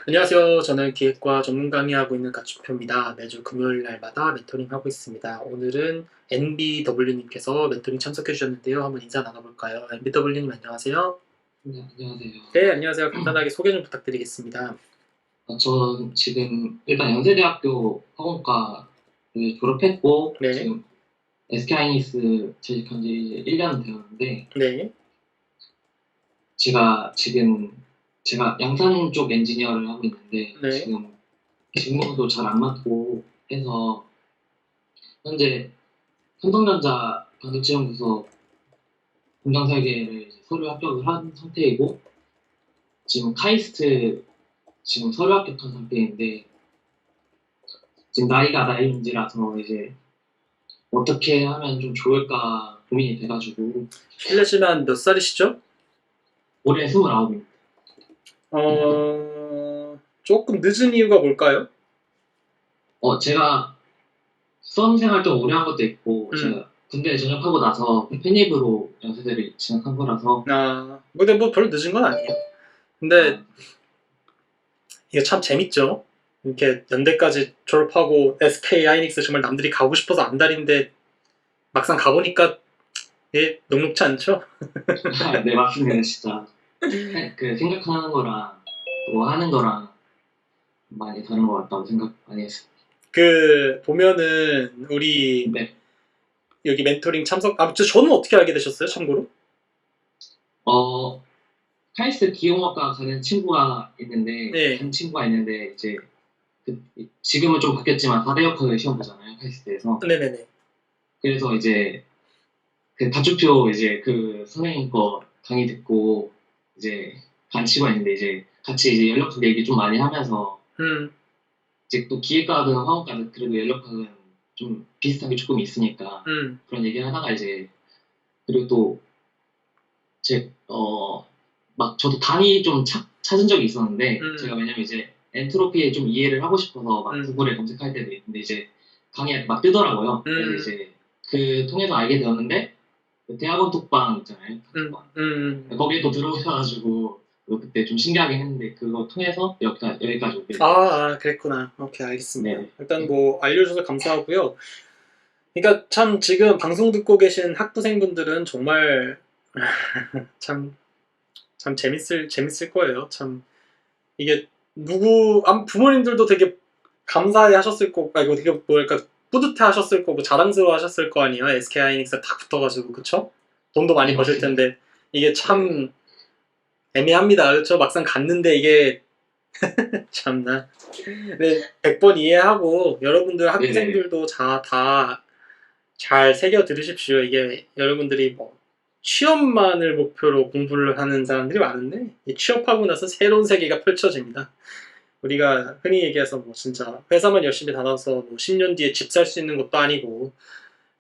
안녕하세요. 저는 기획과 전문 강의하고 있는 가츠표입니다. 매주 금요일 날마다 멘토링 하고 있습니다. 오늘은 NBW님께서 멘토링 참석해 주셨는데요. 한번 인사 나눠볼까요? NBW님 안녕하세요. 네, 안녕하세요. 네, 안녕하세요. 간단하게 소개 좀 부탁드리겠습니다. 저 지금 일단 연세대학교 학원과를 졸업했고 네, 지금 SK하이닉스 재직한 지 이제 1년 되었는데 네, 제가 양산 쪽 엔지니어를 하고 있는데 네. 지금 직무도 잘 안 맞고 해서 현재 삼성전자 반도체 연구소 공장 설계를 이제 서류 합격을 한 상태이고 지금 카이스트 지금 서류 합격한 상태인데 지금 나이가 나이인지라서 이제 어떻게 하면 좀 좋을까 고민이 돼가지고 실례지만 몇 살이시죠? 올해 29입니다. 조금 늦은 이유가 뭘까요? 제가 수험생활 좀 오래 한 것도 있고 음, 제가 군대 전역하고 나서 편입으로 연세대를 진학한 거라서 근데 뭐 별로 늦은 건 아니에요. 근데 아, 이게 참 재밌죠? 이렇게 연대까지 졸업하고 SK 하이닉스 정말 남들이 가고 싶어서 안달인데 막상 가보니까 예, 녹록치 않죠? 네 맞습니다 진짜 그 생각하는 거랑 또 하는 거랑 많이 다른 것 같다고 생각 많이 했어요. 그 보면은 우리 네. 여기 멘토링 참석 저는 어떻게 알게 되셨어요? 참고로? 어 카이스트 기용학과 가는 친구가 있는데 네, 간 친구가 있는데 이제 지금은 좀 바뀌었지만 다대역학을 시험 보잖아요 카이스트에서. 네네네. 그래서 이제 그 다주표 이제 그 선생님 거 강의 듣고 이제 간 치고 있는데 이제 같이 이제 연력학 얘기 좀 많이 하면서 음, 이제 또 기획과든 화학과든 그래도 연력학은 좀 비슷한 게 조금 있으니까 음, 그런 얘기 하다가 이제 그리고 또 막 저도 단위 좀 찾은 적이 있었는데 제가 음, 왜냐면 이제 엔트로피에 좀 이해를 하고 싶어서 막 음, 구글에 검색할 때도 있는데 이제 강의에 막 뜨더라고요. 그래서 음, 이제 그 통해서 알게 되었는데 그 대학원 톡방 있잖아요. 음, 톡방. 음. 거기에 또 들어오셔가지고 그때 좀 신기하긴 했는데 그거 통해서 여기까지 오게 아, 된 것 같습니다. 그랬구나. 오케이, 알겠습니다. 네네. 일단 뭐 알려줘서 감사하고요. 그러니까 참 지금 방송 듣고 계신 학부생분들은 정말 참, 참 재밌을 거예요. 참 이게 부모님들도 되게 감사해 하셨을 거고, 이거 되게 뭐랄까, 뿌듯해 하셨을 거고, 자랑스러워 하셨을 거 아니에요. SK 하이닉스 딱 붙어가지고, 그쵸? 돈도 많이 네 버실 맞습니다. 텐데, 이게 네네. 참 애매합니다. 그쵸? 막상 갔는데 이게, 참나. 네, 100번 이해하고, 여러분들 네네네. 학부생들도 다 잘 새겨 들으십시오. 이게 여러분들이 뭐, 취업만을 목표로 공부를 하는 사람들이 많은데, 취업하고 나서 새로운 세계가 펼쳐집니다. 우리가 흔히 얘기해서 뭐 진짜 회사만 열심히 다녀서 뭐 10년 뒤에 집 살 수 있는 것도 아니고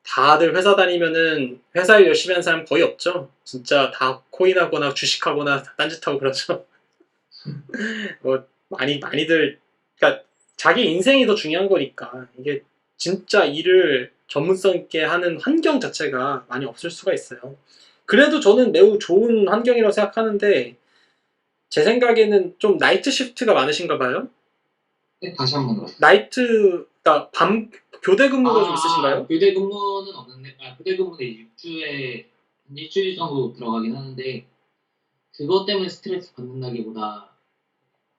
다들 회사 다니면은 회사 일 열심히 하는 사람 거의 없죠. 진짜 다 코인하거나 주식하거나 딴짓하고 그러죠. 뭐 많이들 그러니까 자기 인생이 더 중요한 거니까 이게 진짜 일을 전문성 있게 하는 환경 자체가 많이 없을 수가 있어요. 그래도 저는 매우 좋은 환경이라고 생각하는데 제 생각에는 좀 나이트 시프트가 많으신가 봐요. 네, 다시 한 번 더. 그러니까 밤 교대 근무가 좀 있으신가요? 교대 근무는 없는데, 교대 근무는 6주에, 한 일주일 정도 들어가긴 하는데, 그것 때문에 스트레스 받는다기보다,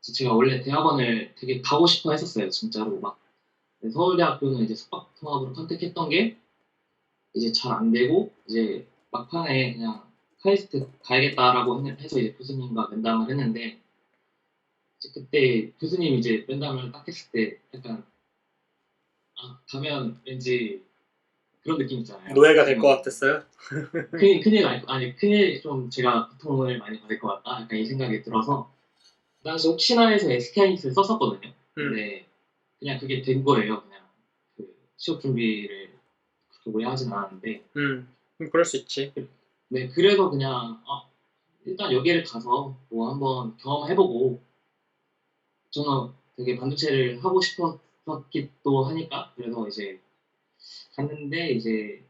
제가 원래 대학원을 되게 가고 싶어 했었어요, 진짜로. 막, 서울대학교는 이제 숙박통합으로 컨택했던 게, 이제 잘 안 되고, 이제 막판에 그냥 카이스트 가야겠다라고 해서 이제 교수님과 면담을 했는데, 이제 그때 교수님 이제 면담을 딱 했을 때, 약간, 가면 왠지 그런 느낌 있잖아요. 노예가 될 것 가면 같았어요. 큰일 좀 제가 고통을 많이 받을 것 같다. 약간 이 생각이 들어서 그 당시 혹시나 해서 SK하이닉스를 썼었거든요. 음, 근데 그냥 그게 된 거예요. 그냥 그 취업 준비를 그렇게 오래 하진 않았는데 그럴 수 있지. 네 그래서 그냥 일단 여기를 가서 뭐 한번 경험해보고 저는 되게 반도체를 하고 싶었기도 하니까 그래서 이제 갔는데 이제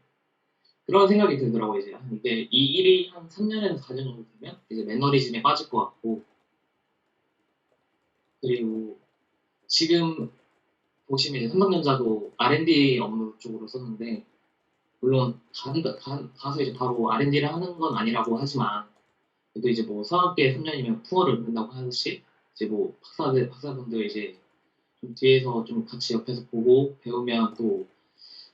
그런 생각이 들더라고요. 이제 이게 이 일이 한 3년에서 4년 정도 되면 이제 매너리즘에 빠질 것 같고 그리고 지금 보시면 이제 삼성전자도 R&D 업무 쪽으로 썼는데 물론 가서 이제 바로 R&D를 하는 건 아니라고 하지만 그래도 이제 뭐 성악계 3년이면 풍어를 읊는다고 하듯이 이제 뭐 박사분들 이제 좀 뒤에서 좀 같이 옆에서 보고 배우면 또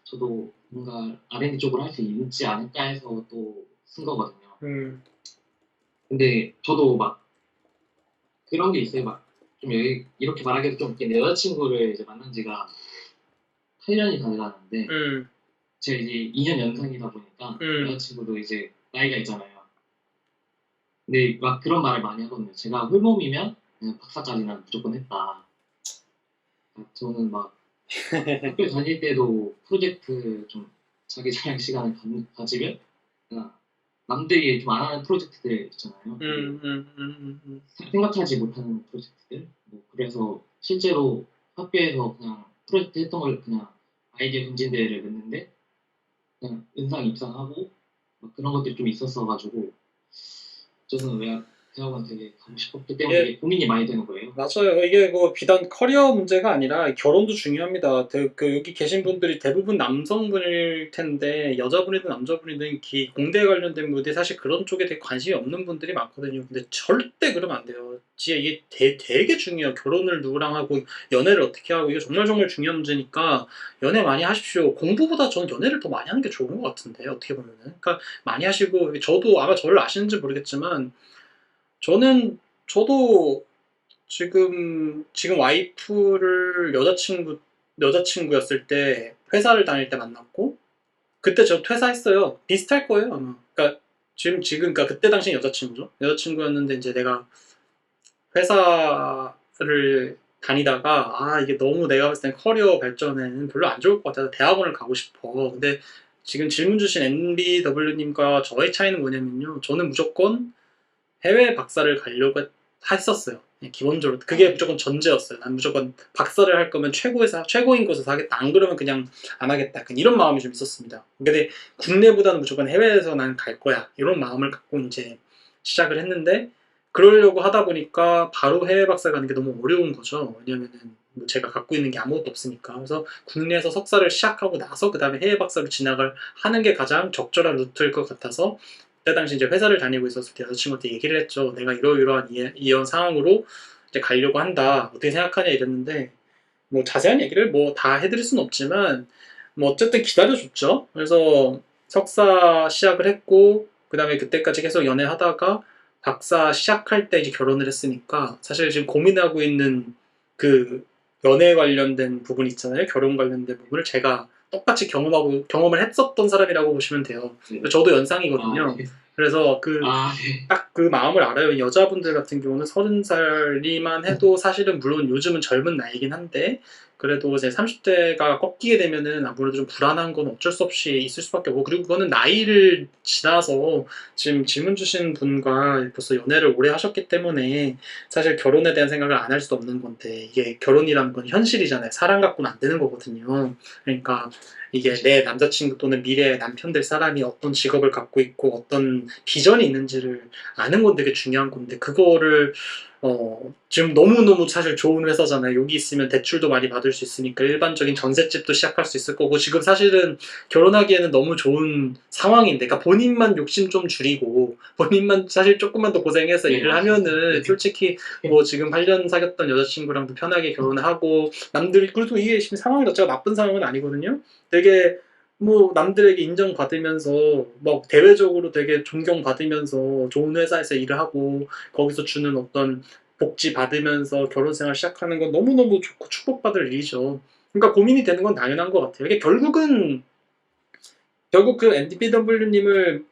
저도 뭔가 R&D 쪽으로 할 수 있지 않을까 해서 또 쓴 거거든요. 음, 근데 저도 막 그런 게 있어요. 막 좀 이렇게 말하기도 좀 웃긴데 여자친구를 이제 만난 지가 8년이 다 돼가는데 음, 제가 이제 2년 연상이다 보니까 음. 여자친구도 이제 나이가 있잖아요. 근데 막 그런 말을 많이 하거든요. 제가 홀몸이면 그냥 박사까지는 무조건 했다. 저는 막 학교 다닐 때도 프로젝트 좀 자기 자랑 시간을 가지면 그냥 남들이 좀 안 하는 프로젝트들 있잖아요. 되게 음. 생각하지 못하는 프로젝트들. 뭐 그래서 실제로 학교에서 그냥 프로젝트 했던 걸 그냥 아이디어 경진대회를 냈는데 그냥 은상 입상하고 막 그런 것들이 좀 있었어가지고 저는 왜 대학원 되게 가고 싶었기 때문에 이게 이게 고민이 많이 되는 거예요. 맞아요. 이게 뭐 비단 커리어 문제가 아니라 결혼도 중요합니다. 여기 계신 분들이 대부분 남성분일 텐데 여자분이든 남자분이든 공대 관련된 분들이 사실 그런 쪽에 되게 관심이 없는 분들이 많거든요. 근데 절대 그러면 안 돼요. 진짜 이게 되게 중요해요. 결혼을 누구랑 하고 연애를 어떻게 하고 이게 정말 정말 중요한 문제니까 연애 많이 하십시오. 공부보다 저는 연애를 더 많이 하는 게 좋은 것 같은데 어떻게 보면은. 그러니까 많이 하시고 저도 아마 저를 아시는지 모르겠지만 저도 지금 와이프를 여자친구였을 때 회사를 다닐 때 만났고, 그때 저 퇴사했어요. 비슷할 거예요, 아마. 그러니까, 그러니까 그때 당시 여자친구죠. 여자친구였는데 이제 내가 회사를 다니다가, 이게 너무 내가 봤을 땐 커리어 발전에는 별로 안 좋을 것 같아서 대학원을 가고 싶어. 근데 지금 질문 주신 NBW님과 저의 차이는 뭐냐면요. 저는 무조건 해외 박사를 가려고 했었어요. 기본적으로 그게 아, 무조건 전제였어요. 난 무조건 박사를 할 거면 최고인 곳에서 하겠다. 안 그러면 그냥 안 하겠다. 약간 이런 마음이 좀 있었습니다. 근데 국내보다는 무조건 해외에서 난 갈 거야. 이런 마음을 갖고 이제 시작을 했는데 그러려고 하다 보니까 바로 해외 박사 가는 게 너무 어려운 거죠. 왜냐면은 뭐 제가 갖고 있는 게 아무것도 없으니까. 그래서 국내에서 석사를 시작하고 나서 그 다음에 해외 박사로 진학을 하는 게 가장 적절한 루트일 것 같아서 그때 당시 이제 회사를 다니고 있었을 때 여자친구한테 얘기를 했죠. 내가 이러이러한 이런 상황으로 이제 가려고 한다. 어떻게 생각하냐 이랬는데 뭐 자세한 얘기를 뭐 다 해드릴 수는 없지만 뭐 어쨌든 기다려줬죠. 그래서 석사 시작을 했고 그 다음에 그때까지 계속 연애하다가 박사 시작할 때 이제 결혼을 했으니까 사실 지금 고민하고 있는 그 연애 관련된 부분 있잖아요. 결혼 관련된 부분을 제가 똑같이 경험을 했었던 사람이라고 보시면 돼요. 네. 저도 아, 연상이거든요. 네. 그래서 아, 네. 딱 그 마음을 알아요. 여자분들 같은 경우는 30살이만 해도 사실은 물론 요즘은 젊은 나이긴 한데 그래도 이제 30대가 꺾이게 되면은 아무래도 좀 불안한 건 어쩔 수 없이 있을 수밖에 없고 그리고 그거는 나이를 지나서 지금 질문 주신 분과 벌써 연애를 오래 하셨기 때문에 사실 결혼에 대한 생각을 안 할 수 없는 건데 이게 결혼이라는 건 현실이잖아요. 사람 갖고는 안 되는 거거든요. 그러니까 이게 내 남자친구 또는 미래의 남편 될 사람이 어떤 직업을 갖고 있고 어떤 비전이 있는지를 아는 건 되게 중요한 건데 그거를 지금 너무너무 사실 좋은 회사잖아요. 여기 있으면 대출도 많이 받을 수 있으니까 일반적인 전셋집도 시작할 수 있을 거고 지금 사실은 결혼하기에는 너무 좋은 상황인데 그러니까 본인만 욕심 좀 줄이고 본인만 사실 조금만 더 고생해서 네, 일을 맞습니다. 하면은 네. 솔직히 뭐 지금 8년 사귀었던 여자친구랑도 편하게 결혼을 하고 남들이 그래도 이게 지금 상황 자체가 나쁜 상황은 아니거든요. 되게 뭐 남들에게 인정받으면서 막 대외적으로 되게 존경받으면서 좋은 회사에서 일을 하고 거기서 주는 어떤 복지 받으면서 결혼 생활 시작하는 건 너무너무 좋고 축복받을 일이죠. 그러니까 고민이 되는 건 당연한 것 같아요. 이게 결국 그 NDPW님을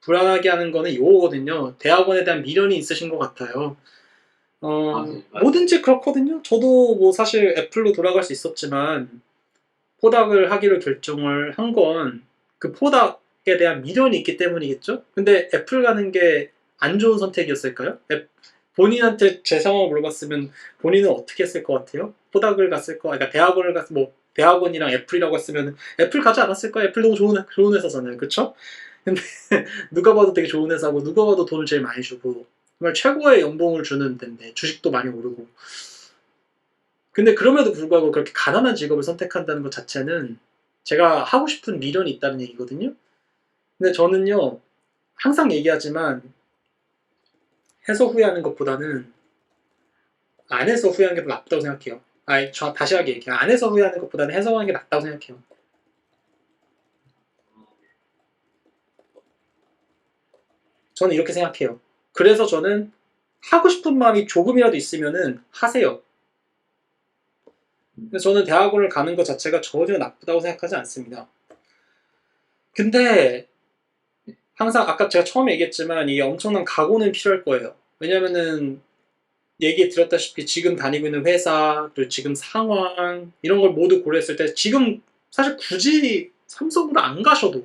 불안하게 하는 거는 이거거든요. 대학원에 대한 미련이 있으신 것 같아요. 맞아요, 맞아요. 뭐든지 그렇거든요. 저도 뭐 사실 애플로 돌아갈 수 있었지만 포닥을 하기로 결정을 한 건 그 포닥에 대한 미련이 있기 때문이겠죠? 근데 애플 가는 게 안 좋은 선택이었을까요? 본인한테 제 상황을 물어봤으면 본인은 어떻게 했을 것 같아요? 포닥을 갔을 거, 그러니까 뭐 대학원이랑 애플이라고 했으면 애플 가지 않았을까요? 애플 너무 좋은 회사잖아요, 그쵸? 근데 누가 봐도 되게 좋은 회사고 누가 봐도 돈을 제일 많이 주고 정말 최고의 연봉을 주는 데인데 주식도 많이 오르고 근데 그럼에도 불구하고 그렇게 가난한 직업을 선택한다는 것 자체는 제가 하고 싶은 미련이 있다는 얘기거든요. 근데 저는요, 항상 얘기하지만 해서 후회하는 것보다는 안 해서 후회하는 게 더 낫다고 생각해요. 저 다시 하게 얘기해요. 안 해서 후회하는 것보다는 해서 하는 게 낫다고 생각해요. 저는 이렇게 생각해요. 그래서 저는 하고 싶은 마음이 조금이라도 있으면은 하세요. 그래서 저는 대학원을 가는 것 자체가 전혀 나쁘다고 생각하지 않습니다. 근데 항상 아까 제가 처음에 얘기했지만 이게 엄청난 각오는 필요할 거예요. 왜냐면은 얘기 드렸다시피 지금 다니고 있는 회사, 그리고 지금 상황 이런 걸 모두 고려했을 때 지금 사실 굳이 삼성으로 안 가셔도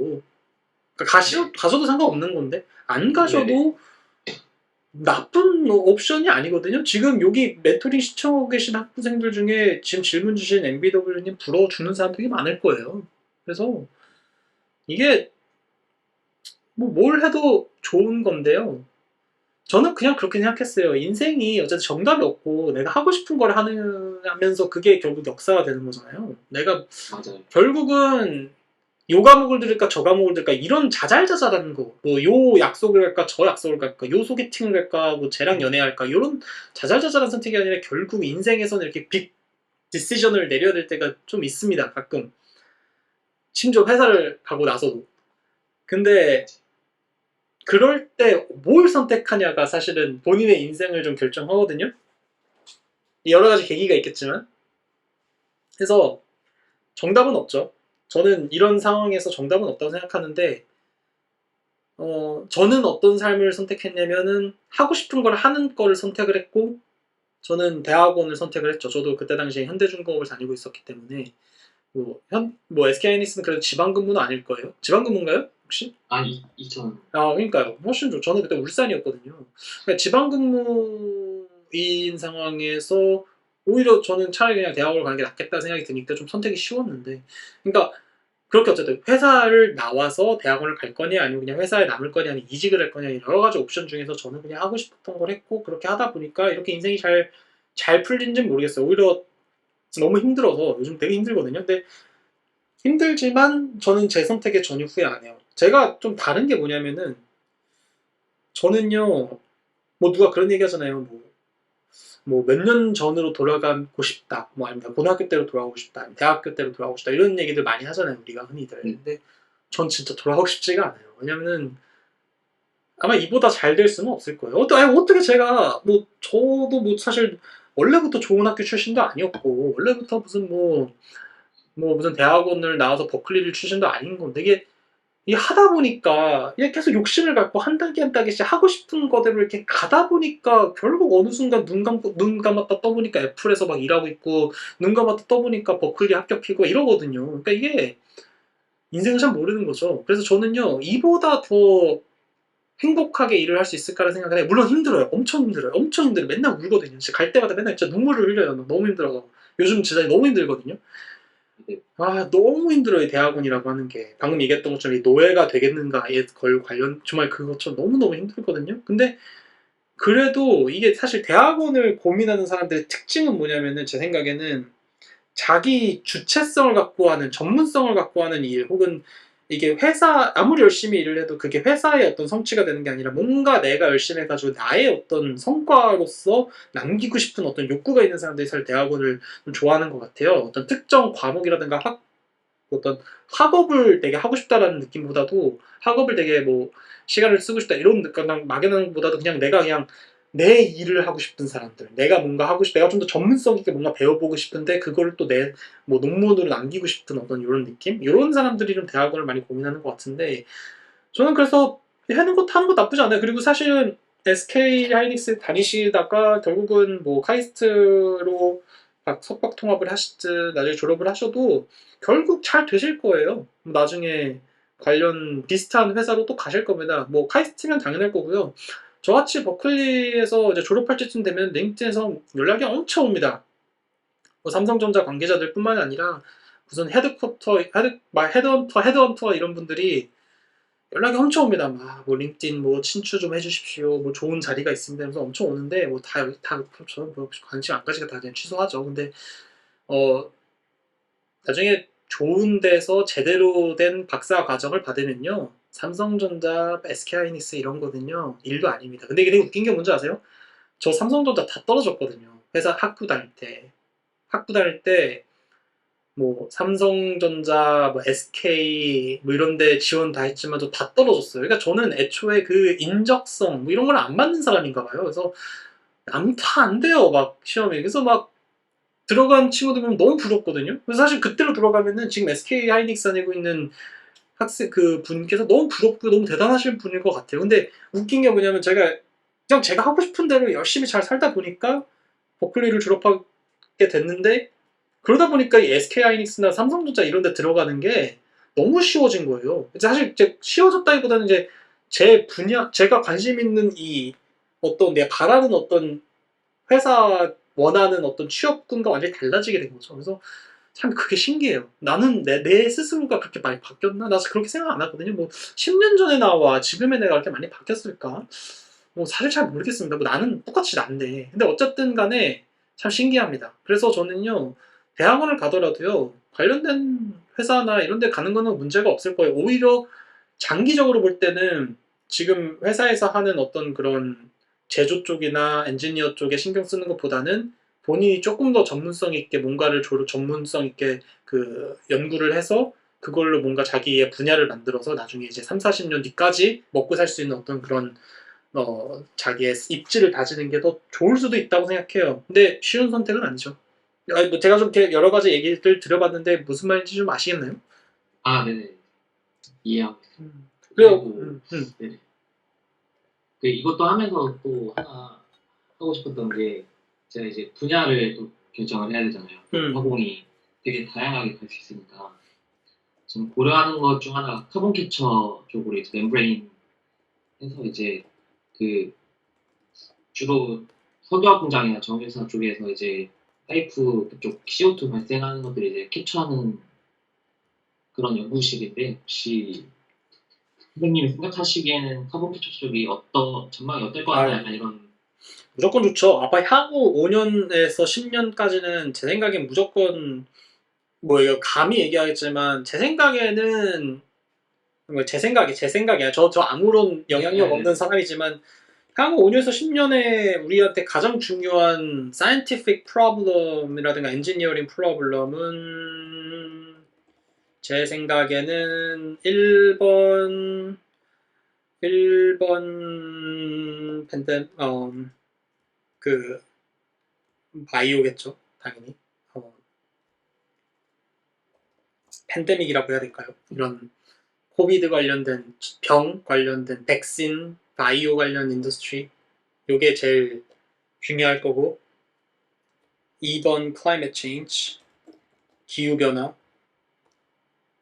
그러니까 네. 가셔도 상관없는 건데 안 네네. 가셔도 나쁜 옵션이 아니거든요. 지금 여기 멘토링 시청하고 계신 학부생들 중에 지금 질문 주신 MBW님 불어주는 사람 되게 많을 거예요. 그래서 이게 뭐 뭘 해도 좋은 건데요. 저는 그냥 그렇게 생각했어요. 인생이 어쨌든 정답이 없고 내가 하고 싶은 걸 하면서 그게 결국 역사가 되는 거잖아요. 내가 맞아요. 결국은 요 과목을 들을까 저 과목을 들을까 이런 자잘자잘한 거, 뭐 요 약속을 할까 저 약속을 할까, 요 소개팅을 할까, 뭐 쟤랑 연애할까 이런 자잘자잘한 선택이 아니라 결국 인생에서는 이렇게 빅 디시전을 내려야 될 때가 좀 있습니다. 가끔 심지어 회사를 가고 나서도. 근데 그럴 때 뭘 선택하냐가 사실은 본인의 인생을 좀 결정하거든요. 여러 가지 계기가 있겠지만. 그래서 정답은 없죠. 저는 이런 상황에서 정답은 없다고 생각하는데, 저는 어떤 삶을 선택했냐면은 하고 싶은 걸 하는 거를 선택을 했고, 저는 대학원을 선택을 했죠. 저도 그때 당시에 현대중공업을 다니고 있었기 때문에, 뭐 SK하이닉스는 그래도 지방근무는 아닐 거예요. 지방근무인가요? 혹시? 아니, 2000. 그러니까요. 훨씬 좋죠. 저는 그때 울산이었거든요. 그러니까 지방근무인 상황에서 오히려 저는 차라리 그냥 대학을 가는 게 낫겠다 생각이 드니까 좀 선택이 쉬웠는데, 그러니까 그렇게 어쨌든 회사를 나와서 대학원을 갈 거냐 아니면 그냥 회사에 남을 거냐 아니면 이직을 할 거냐 여러 가지 옵션 중에서 저는 그냥 하고 싶었던 걸 했고 그렇게 하다 보니까 이렇게 인생이 잘 풀린지는 모르겠어요. 오히려 너무 힘들어서 요즘 되게 힘들거든요. 근데 힘들지만 저는 제 선택에 전혀 후회 안 해요. 제가 좀 다른 게 뭐냐면은 저는요 뭐 누가 그런 얘기 하잖아요. 뭐 몇 년 전으로 돌아가고 싶다. 뭐 아니면 고등학교 때로 돌아가고 싶다. 아니면 대학교 때로 돌아가고 싶다. 이런 얘기들 많이 하잖아요. 우리가 흔히들. 네. 근데 전 진짜 돌아가고 싶지가 않아요. 왜냐면은 아마 이보다 잘 될 수는 없을 거예요. 어떻게 제가 저도 사실 원래부터 좋은 학교 출신도 아니었고 원래부터 무슨 대학원을 나와서 버클리를 출신도 아닌 건데 이게 하다 보니까 이게 계속 욕심을 갖고 한 단계 한 단계씩 하고 싶은 거대로 이렇게 가다 보니까 결국 어느 순간 눈 감았다 떠보니까 애플에서 막 일하고 있고 눈 감았다 떠보니까 버클리 합격이고 이러거든요. 그러니까 이게 인생을 참 모르는 거죠. 그래서 저는요 이보다 더 행복하게 일을 할 수 있을까라는 생각을 해요. 물론 힘들어요. 엄청 힘들어요. 엄청 힘들어요. 맨날 울거든요. 진짜 갈 때마다 맨날 진짜 눈물을 흘려요. 너무 힘들어서. 요즘 진짜 너무 힘들거든요. 네. 너무 힘들어요. 이 대학원이라고 하는 게. 방금 얘기했던 것처럼 이 노예가 되겠는가에 관련, 정말 그것처럼 너무너무 힘들거든요. 근데 그래도 이게 사실 대학원을 고민하는 사람들의 특징은 뭐냐면은 제 생각에는 자기 주체성을 갖고 하는 전문성을 갖고 하는 일 혹은 이게 회사 아무리 열심히 일을 해도 그게 회사의 어떤 성취가 되는 게 아니라 뭔가 내가 열심히 해가지고 나의 어떤 성과로서 남기고 싶은 어떤 욕구가 있는 사람들이 사실 대학원을 좀 좋아하는 것 같아요. 어떤 특정 과목이라든가 어떤 학업을 되게 하고 싶다라는 느낌보다도 학업을 되게 시간을 쓰고 싶다 이런 그냥 막연한 것보다도 그냥 내 일을 하고 싶은 사람들, 내가 뭔가 하고 내가 좀 더 전문성 있게 뭔가 배워보고 싶은데 그걸 또 내 논문으로 남기고 싶은 어떤 이런 느낌, 이런 사람들이 좀 대학원을 많이 고민하는 것 같은데 저는 그래서 하는 거 나쁘지 않아요. 그리고 사실은 SK 하이닉스 다니시다가 결국은 카이스트로 석박 통합을 하시든 나중에 졸업을 하셔도 결국 잘 되실 거예요. 나중에 관련 비슷한 회사로 또 가실 겁니다. 카이스트면 당연할 거고요. 저같이 버클리에서 이제 졸업할 때쯤 되면 링크드인에서 연락이 엄청 옵니다. 삼성전자 관계자들뿐만 아니라 무슨 헤드헌터 이런 분들이 연락이 엄청 옵니다. 막 뭐 링크드인 뭐 친추 좀 해주십시오. 뭐 좋은 자리가 있습니다. 하면서 엄청 오는데 뭐 다 저는 뭐 관심 안 가지니까 다 그냥 취소하죠. 근데 어 나중에 좋은 데서 제대로 된 박사 과정을 받으면요. 삼성전자, SK하이닉스 이런 거는요. 일도 아닙니다. 근데 이게 되게 웃긴 게 뭔지 아세요? 저 삼성전자 다 떨어졌거든요. 회사 학부 다닐 때. 학부 다닐 때 뭐 삼성전자, 뭐 SK 뭐 이런 데 지원 다 했지만 저 다 떨어졌어요. 그러니까 저는 애초에 그 인적성 뭐 이런 걸 안 맞는 사람인가 봐요. 그래서 다 안 돼요. 막 시험에. 그래서 막 들어간 친구들 보면 너무 부럽거든요. 그래서 사실 그때로 돌아가면은 지금 SK 하이닉스 다니고 있는 학생 그 분께서 너무 부럽고 너무 대단하신 분일 것 같아요. 근데 웃긴 게 뭐냐면 제가 그냥 제가 하고 싶은 대로 열심히 잘 살다 보니까 버클리를 졸업하게 됐는데 그러다 보니까 이 SK 하이닉스나 삼성전자 이런 데 들어가는 게 너무 쉬워진 거예요. 사실 이제 쉬워졌다기보다는 이제 제 분야, 제가 관심 있는 이 어떤 내가 바라는 어떤 회사 원하는 어떤 취업군과 완전히 달라지게 된 거죠. 그래서 참 그게 신기해요. 나는 내 스스로가 그렇게 많이 바뀌었나? 나 그렇게 생각 안 하거든요. 뭐 10년 전에 나와 지금의 내가 그렇게 많이 바뀌었을까? 뭐 사실 잘 모르겠습니다. 뭐 나는 똑같이 난데. 근데 어쨌든 간에 참 신기합니다. 그래서 저는요. 대학원을 가더라도요. 관련된 회사나 이런 데 가는 거는 문제가 없을 거예요. 오히려 장기적으로 볼 때는 지금 회사에서 하는 어떤 그런 제조 쪽이나 엔지니어 쪽에 신경 쓰는 것보다는 본인이 조금 더 전문성 있게 뭔가를 전문성 있게 그 연구를 해서 그걸로 뭔가 자기의 분야를 만들어서 나중에 이제 3, 40년 뒤까지 먹고 살 수 있는 어떤 그런 자기의 입지를 다지는 게 더 좋을 수도 있다고 생각해요. 근데 쉬운 선택은 아니죠. 아니, 뭐 제가 좀 이렇게 여러 가지 얘기를 드려봤는데 무슨 말인지 좀 아시겠나요? 아, 네네. 이해하고 있습니다. 그래요. 그리고, 네네. 이것도 하면서 또 하나 하고 싶었던 게, 제가 이제 분야를 또 결정을 해야 되잖아요. 화공이 되게 다양하게 갈 수 있으니까. 지금 고려하는 것 중 하나가 카본 캡처 쪽으로 이제 멤브레인 해서 이제 그 주로 석유화학 공장이나 정유사 쪽에서 이제 파이프 그쪽 CO2 발생하는 것들을 이제 캡처하는 그런 연구실인데 혹시 선생님이 생각하시기에는 카본 캡처 쪽이 전망이 어떨 것 같나요? 약간 이런. 무조건 좋죠. 아마 향후 5년에서 10년까지는 제 생각엔 무조건 뭐 이거 감히 얘기하겠지만 제 생각에는 제 생각이야. 저 아무런 영향력 없는 사람이지만 향후 5년에서 10년에 우리한테 가장 중요한 scientific problem이라든가 engineering problem은 제 생각에는 1번 그 바이오겠죠. 당연히. 팬데믹이라고 해야 될까요? 이런 코비드 관련된 병 관련된 백신, 바이오 관련 인더스트리 요게 제일 중요할 거고 2번 climate change 기후변화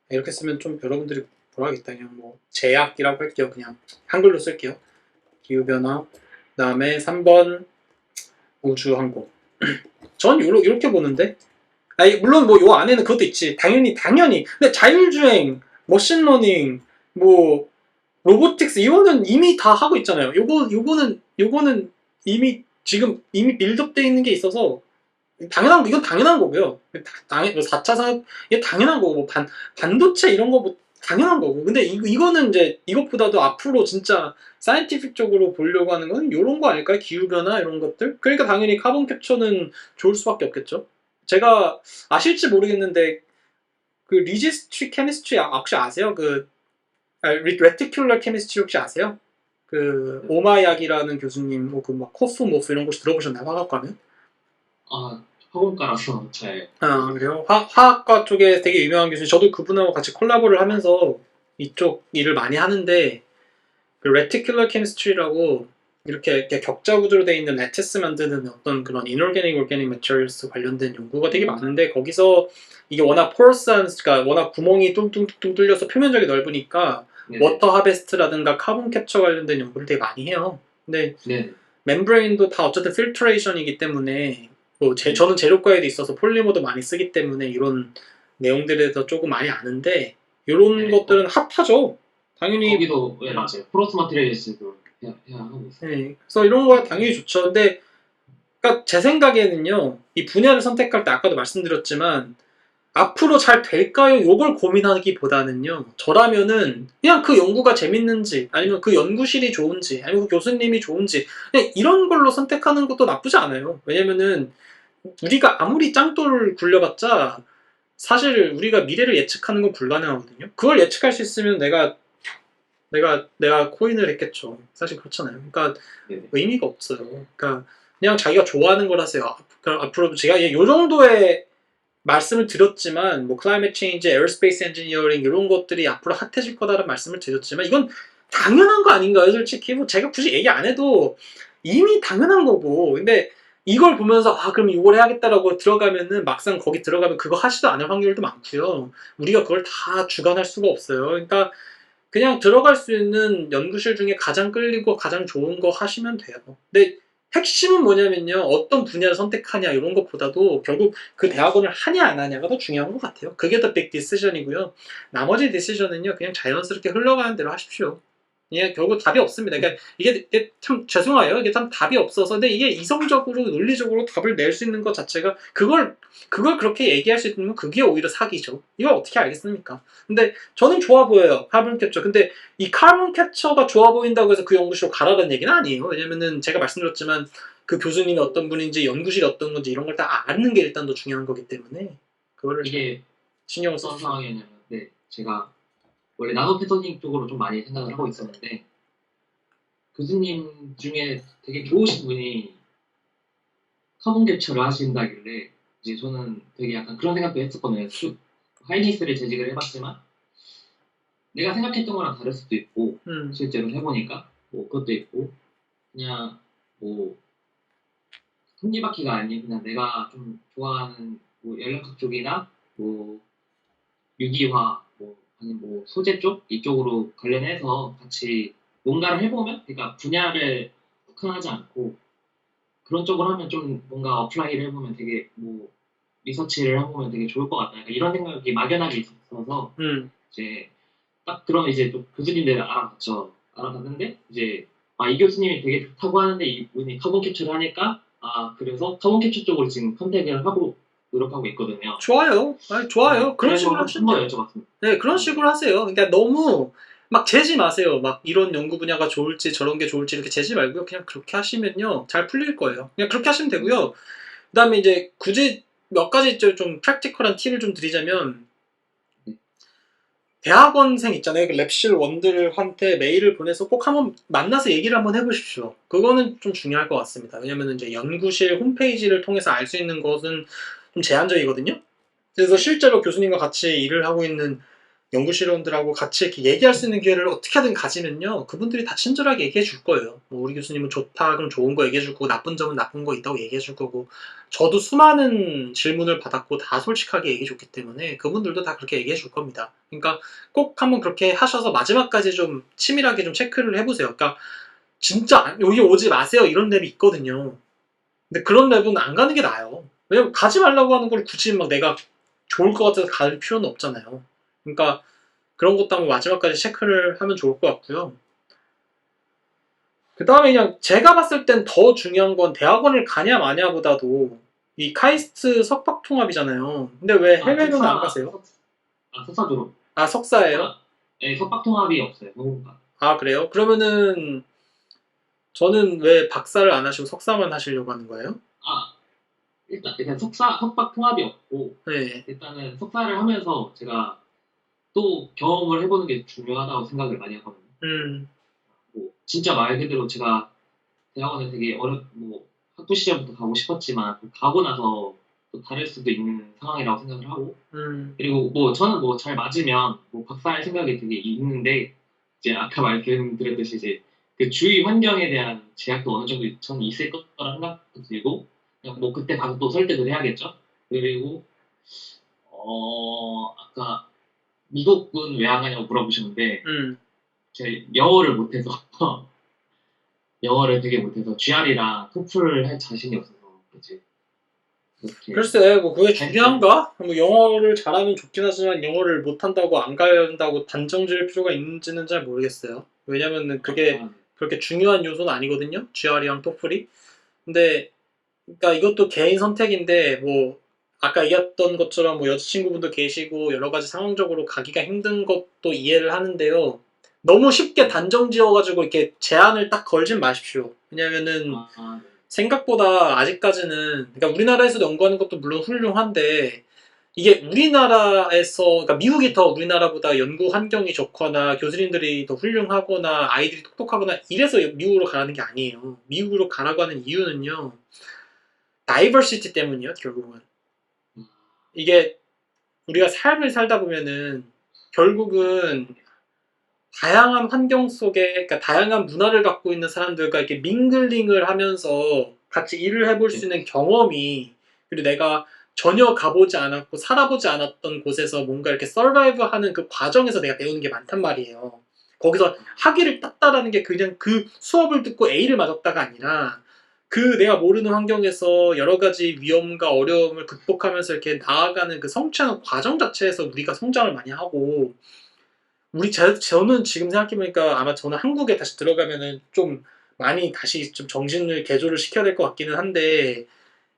이렇게 쓰면 좀 여러분들이 뭐라 하겠다 그냥 뭐 제약이라고 할게요. 그냥 한글로 쓸게요. 기후변화 그 다음에 3번 우주항공 전 이렇게 보는데 아니, 물론 뭐 요 안에는 그것도 있지. 당연히. 근데 자율주행, 머신러닝, 뭐 로보틱스 이거는 이미 다 하고 있잖아요. 요거는 이미 빌드업돼 있는 게 있어서 이건 당연한 거고요. 4차 산업 이게 당연한 거고 뭐 반도체 이런 거 뭐 당연한 거고. 근데 이거는 이제 이것보다도 앞으로 진짜 사이언티픽 쪽으로 보려고 하는 건 이런 거 아닐까요? 기후 변화 이런 것들. 그러니까 당연히 카본 캡처는 좋을 수밖에 없겠죠. 제가 아실지 모르겠는데 그 리지스트리 케미스트리 혹시 아세요? 레티큘러 케미스트리 혹시 아세요? 그 오마약이라는 교수님 뭐그막 코프 모프 이런 곳 들어보셨나요? 화학 가면? 학원가라서 잘. 그래요? 화학과 쪽에 되게 유명한 교수님. 저도 그분하고 같이 콜라보를 하면서 이쪽 일을 많이 하는데 그 레티큘러 케미스트리라고 이렇게 격자 구조로 되어 있는 레티스 만드는 어떤 그런 이노르게닉 오르게닉 매터리얼스 관련된 연구가 되게 많은데 거기서 이게 워낙 포러스한 그러니까 워낙 구멍이 뚱뚱뚱 뚫려서 표면적이 넓으니까 워터 하베스트라든가 카본 캡처 관련된 연구를 되게 많이 해요. 근데 멤브레인도 다 어쨌든 필트레이션이기 때문에 저는 재료과에도 있어서 폴리머도 많이 쓰기 때문에 이런 내용들에 대해서 조금 많이 아는데 이런 것들은 핫하죠. 당연히 거기도 네, 맞아요. 프로스 마테리얼스도 해야 하고 있어요. 네. 그래서 이런 거야 당연히 좋죠. 근데 그러니까 제 생각에는요, 이 분야를 선택할 때 아까도 말씀드렸지만 앞으로 잘 될까요? 요걸 고민하기보다는요, 저라면은 그냥 그 연구가 재밌는지, 아니면 그 연구실이 좋은지, 아니면 그 교수님이 좋은지, 그냥 이런 걸로 선택하는 것도 나쁘지 않아요. 왜냐면은 우리가 아무리 짱돌 굴려봤자 사실 우리가 미래를 예측하는 건 불가능하거든요. 그걸 예측할 수 있으면 내가 코인을 했겠죠. 사실 그렇잖아요. 그러니까 네네. 의미가 없어요. 그러니까 그냥 자기가 좋아하는 걸 하세요. 그럼 앞으로 제가 이 정도의 말씀을 드렸지만 뭐 클라이밋 체인지, 에어스페이스 엔지니어링 이런 것들이 앞으로 핫해질 거다라는 말씀을 드렸지만 이건 당연한 거 아닌가요? 솔직히 뭐 제가 굳이 얘기 안 해도 이미 당연한 거고. 근데 이걸 보면서 아 그럼 이걸 해야겠다라고 들어가면은 막상 거기 들어가면 그거 하지도 않을 확률도 많고요. 우리가 그걸 다 주관할 수가 없어요. 그러니까 그냥 들어갈 수 있는 연구실 중에 가장 끌리고 가장 좋은 거 하시면 돼요. 근데 핵심은 뭐냐면요. 어떤 분야를 선택하냐 이런 것보다도 결국 그 대학원을 하냐 안 하냐가 더 중요한 것 같아요. 그게 더 빅 디시전이고요. 나머지 디시전은요. 그냥 자연스럽게 흘러가는 대로 하십시오. 예, 결국 답이 없습니다. 그러니까 이게 참 죄송해요. 이게 참 답이 없어서. 근데 이게 이성적으로 논리적으로 답을 낼 수 있는 것 자체가 그걸 그렇게 얘기할 수 있는 건 그게 오히려 사기죠. 이걸 어떻게 알겠습니까? 근데 저는 좋아 보여요. 카본 캡처. 근데 이 카본 캡처가 좋아 보인다고 해서 그 연구실로 가라는 얘기는 아니에요. 왜냐면은 제가 말씀드렸지만 그 교수님이 어떤 분인지 연구실이 어떤 건지 이런 걸 다 아는 게 일단 더 중요한 거기 때문에 그거를 이게 신경을 어떤 써주세요. 상황이냐면, 네, 제가 원래 나노 패터닝 쪽으로 좀 많이 생각을 하고 있었는데, 교수님 중에 되게 좋으신 분이 카본 캡처를 하신다길래, 이제 저는 되게 약간 그런 생각도 했었거든요. 하이니스를 재직을 해봤지만, 내가 생각했던 거랑 다를 수도 있고, 음, 실제로 해보니까, 뭐, 그것도 있고, 그냥, 뭐, 톱니바퀴가 아닌 그냥 내가 좀 좋아하는 뭐 연락학 쪽이나 뭐 유기화 뭐 아니면 뭐 소재 쪽 이쪽으로 관련해서 같이 뭔가를 해보면 그러니까 분야를 국한하지 않고 그런 쪽으로 하면 좀 뭔가 어플라이를 해보면 되게 뭐 리서치를 해보면 되게 좋을 것 같다. 약간 이런 생각이 막연하게 있어서 음. 이제 딱 그런 이제 또 교수님들 알아봤죠. 알아봤는데 이제 아 이 교수님이 되게 좋다고 하는데 이분이 카본 캡처를 하니까 아 그래서 카본 캡처 쪽으로 지금 컨택을 하고 노력하고 있거든요. 좋아요. 아니, 네, 좋아요. 그런 그래서 식으로 하시면 한번 돼요. 여쭤봤습니다. 네, 그런 네, 식으로 하세요. 그러니까 너무 막 재지 마세요. 막 이런 연구 분야가 좋을지 저런 게 좋을지 이렇게 재지 말고요. 그냥 그렇게 하시면요. 잘 풀릴 거예요. 그냥 그렇게 하시면 되고요. 그 다음에 이제 굳이 몇 가지 좀 프랙티컬한 팁을 좀 드리자면 대학원생 있잖아요. 그 랩실 원들한테 메일을 보내서 꼭 한번 만나서 얘기를 한번 해보십시오. 그거는 좀 중요할 것 같습니다. 왜냐면 이제 연구실 홈페이지를 통해서 알 수 있는 것은 좀 제한적이거든요. 그래서 네, 실제로 교수님과 같이 일을 하고 있는 연구실원들하고 같이 이렇게 얘기할 수 있는 기회를 어떻게든 가지면요. 그분들이 다 친절하게 얘기해 줄 거예요. 뭐 우리 교수님은 좋다, 그럼 좋은 거 얘기해 줄 거고, 나쁜 점은 나쁜 거 있다고 얘기해 줄 거고, 저도 수많은 질문을 받았고, 다 솔직하게 얘기해 줬기 때문에 그분들도 다 그렇게 얘기해 줄 겁니다. 그러니까 꼭 한번 그렇게 하셔서 마지막까지 좀 치밀하게 좀 체크를 해보세요. 그러니까 진짜 여기 오지 마세요. 이런 랩이 있거든요. 근데 그런 랩은 안 가는 게 나아요. 왜냐면 가지 말라고 하는 걸 굳이 막 내가 좋을 것 같아서 갈 필요는 없잖아요. 그러니까 그런 것도 한번 마지막까지 체크를 하면 좋을 것 같고요. 그 다음에 그냥 제가 봤을 땐 더 중요한 건 대학원을 가냐 마냐보다도 이 카이스트 석박 통합이잖아요. 근데 왜 아 해외는 안 가세요? 석사 졸업 아 석사예요? 석사 네, 석박 통합이 없어요. 뭔가 아 그래요? 그러면은 저는 왜 박사를 안 하시고 석사만 하시려고 하는 거예요? 아 일단 석박 통합이 없고 네. 일단은 석사를 하면서 제가 또 경험을 해보는 게 중요하다고 생각을 많이 하거든요. 음, 뭐 진짜 말 그대로 제가 대학원을 되게 뭐 학부 시절부터 가고 싶었지만 가고 나서 또 다를 수도 있는 상황이라고 생각을 하고 음, 그리고 뭐 저는 뭐 잘 맞으면 뭐 박사할 생각이 되게 있는데 이제 아까 말씀드렸듯이 이제 그 주위 환경에 대한 제약도 어느 정도 저는 있을 거라는 생각도 들고 그냥 뭐 그때 가서 또 설득을 해야겠죠. 그리고 아까 미국은 왜 안 가냐고 물어보셨는데 음. 제가 영어를 못해서 영어를 되게 못해서 GR이랑 토플을 할 자신이 없어서 그치 그렇게 글쎄, 뭐 그게 중요한가? 뭐 영어를 잘하면 좋긴 하지만 영어를 못한다고 안 가야 한다고 단정 지을 필요가 있는지는 잘 모르겠어요. 왜냐면은 그게 아, 그렇게 중요한 요소는 아니거든요. GRE랑 토플이. 근데 그러니까 이것도 개인 선택인데 뭐 아까 얘기했던 것처럼 뭐 여자친구분도 계시고 여러 가지 상황적으로 가기가 힘든 것도 이해를 하는데요. 너무 쉽게 단정 지어가지고 이렇게 제한을 딱 걸진 마십시오. 왜냐면은 네. 생각보다 아직까지는 그러니까 우리나라에서 연구하는 것도 물론 훌륭한데 이게 우리나라에서 그러니까 미국이 더 우리나라보다 연구 환경이 좋거나 교수님들이 더 훌륭하거나 아이들이 똑똑하거나 이래서 미국으로 가라는 게 아니에요. 미국으로 가라고 하는 이유는요. 다이버시티 때문이에요, 결국은. 음, 이게 우리가 삶을 살다 보면은 결국은 다양한 환경 속에, 그러니까 다양한 문화를 갖고 있는 사람들과 이렇게 밍글링을 하면서 같이 일을 해볼 수 네. 있는 경험이, 그리고 내가 전혀 가보지 않았고 살아보지 않았던 곳에서 뭔가 이렇게 서바이브 하는 그 과정에서 내가 배우는 게 많단 말이에요. 거기서 학위를 땄다라는 게 그냥 그 수업을 듣고 A를 맞았다가 아니라 그 내가 모르는 환경에서 여러 가지 위험과 어려움을 극복하면서 이렇게 나아가는 그 성취하는 과정 자체에서 우리가 성장을 많이 하고 저는 지금 생각해보니까 아마 저는 한국에 다시 들어가면은 좀 많이 다시 좀 정신을 개조를 시켜야 될 것 같기는 한데